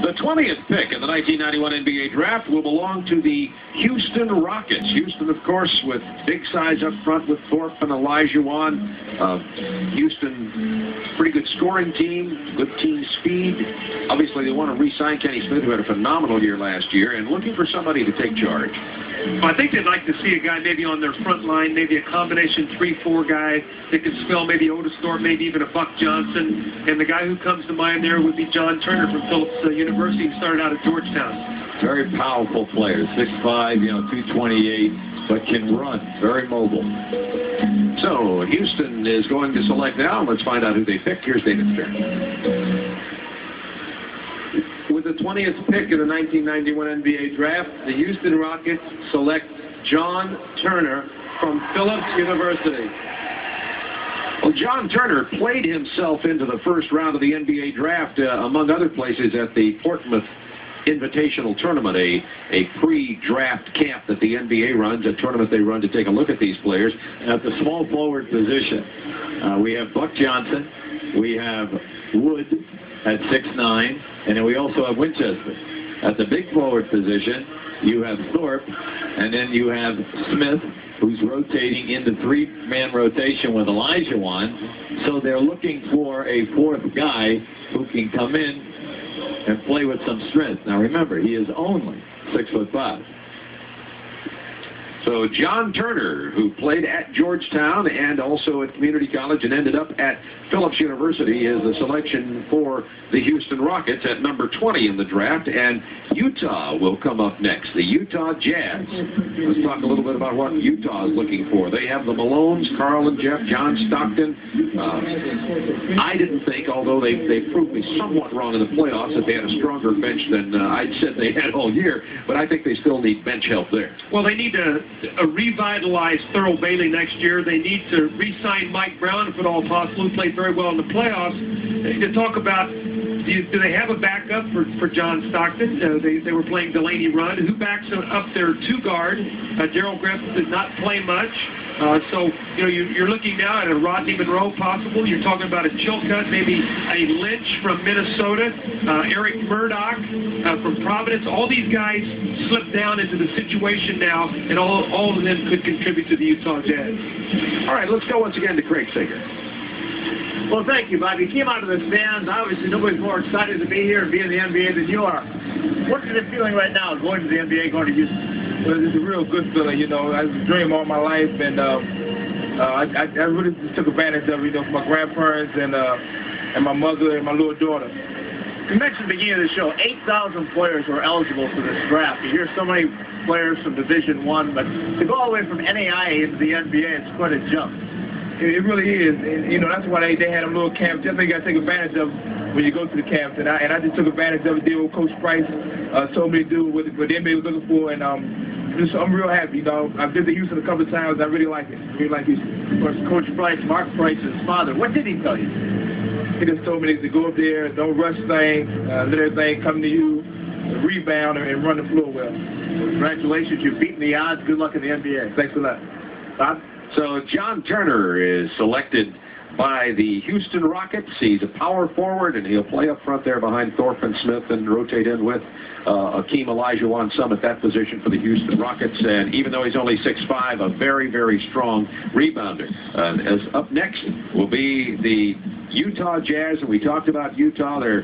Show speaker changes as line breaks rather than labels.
The 20th pick in the 1991 NBA draft will belong to the Houston Rockets. Houston, of course, with big size up front with Thorpe and Olajuwon. Houston, pretty good scoring team, good team speed. Obviously, they want to re-sign Kenny Smith, who had a phenomenal year last year, and looking for somebody to take charge.
Well, I think they'd like to see a guy maybe on their front line, maybe a combination 3-4 guy that could spell maybe Otis Thorpe, maybe even a Buck Johnson. And the guy who comes to mind there would be John Turner from Phillips University, who started out at Georgetown.
Very powerful player, 6'5", 228, but can run, very mobile.
So Houston is going to select now. Let's find out who they pick. Here's David Stern. With the 20th pick in the 1991 NBA draft, the Houston Rockets select John Turner from Phillips University. Well, John Turner played himself into the first round of the NBA draft, among other places, at the Portsmouth Invitational Tournament, a pre-draft camp that the NBA runs, a tournament they run to take a look at these players.
At the small forward position, we have Buck Johnson, we have Wood at 6'9", and then we also have Winchester. At the big forward position, you have Thorpe, and then you have Smith, who's rotating into three-man rotation with Olajuwon. So they're looking for a fourth guy who can come in and play with some strength. Now remember, he is only 6'5".
So John Turner, who played at Georgetown and also at community college and ended up at Phillips University, is the selection for the Houston Rockets at number 20 in the draft. And Utah will come up next, the Utah Jazz. Let's talk a little bit about what Utah is looking for. They have the Malones, Carl and Jeff, John Stockton. I didn't think, although they proved me somewhat wrong in the playoffs, that they had a stronger bench than I'd said they had all year, but I think they still need bench help there.
Well, they need to revitalize Thurl Bailey next year. They need to re-sign Mike Brown, if at all possible, who played very well in the playoffs. They need to talk about, do they have a backup for John Stockton? They were playing Delaney Rudd. Who backs up their two-guard? Darrell Griffith did not play much. So, you're looking now at a Rodney Monroe possible. You're talking about a Chilcutt, maybe a Lynch from Minnesota, Eric Murdoch from Providence. All these guys slip down into the situation now, and all of them could contribute to the Utah Jazz.
All right, let's go once again to Craig Sager.
Well, thank you, Bob. You came out of the stands. Obviously, nobody's more excited to be here and be in the NBA than you are. What is it feeling right now going to the NBA, going to Houston?
Well, it's a real good feeling, I was a dream all my life, and I really just took advantage of it, for my grandparents and my mother and my little daughter.
You mentioned at the beginning of the show, 8,000 players were eligible for this draft. You hear so many players from Division I, but to go all the way from NAIA into the NBA, it's quite a jump.
It really is, and that's why they had them little camps. Just you got to take advantage of when you go to the camps, and I just took advantage of it. Did what Coach Price told me to do, what the NBA was looking for, and I'm real happy. I've been to Houston a couple of times. I really like it. I really like Houston.
Of course, Coach Price, Mark Price's father. What did he tell you?
He just told me to go up there, don't rush things, let everything come to you, rebound, and run the floor well.
Congratulations, you've beaten the odds. Good luck in the NBA.
Thanks a lot.
Bob?
So John Turner is selected by the Houston Rockets. He's a power forward, and he'll play up front there behind Thorpe and Smith and rotate in with Akeem Olajuwon some at that position for the Houston Rockets. And even though he's only 6'5", a very, very strong rebounder. As up next will be the Utah Jazz, and we talked about Utah. They're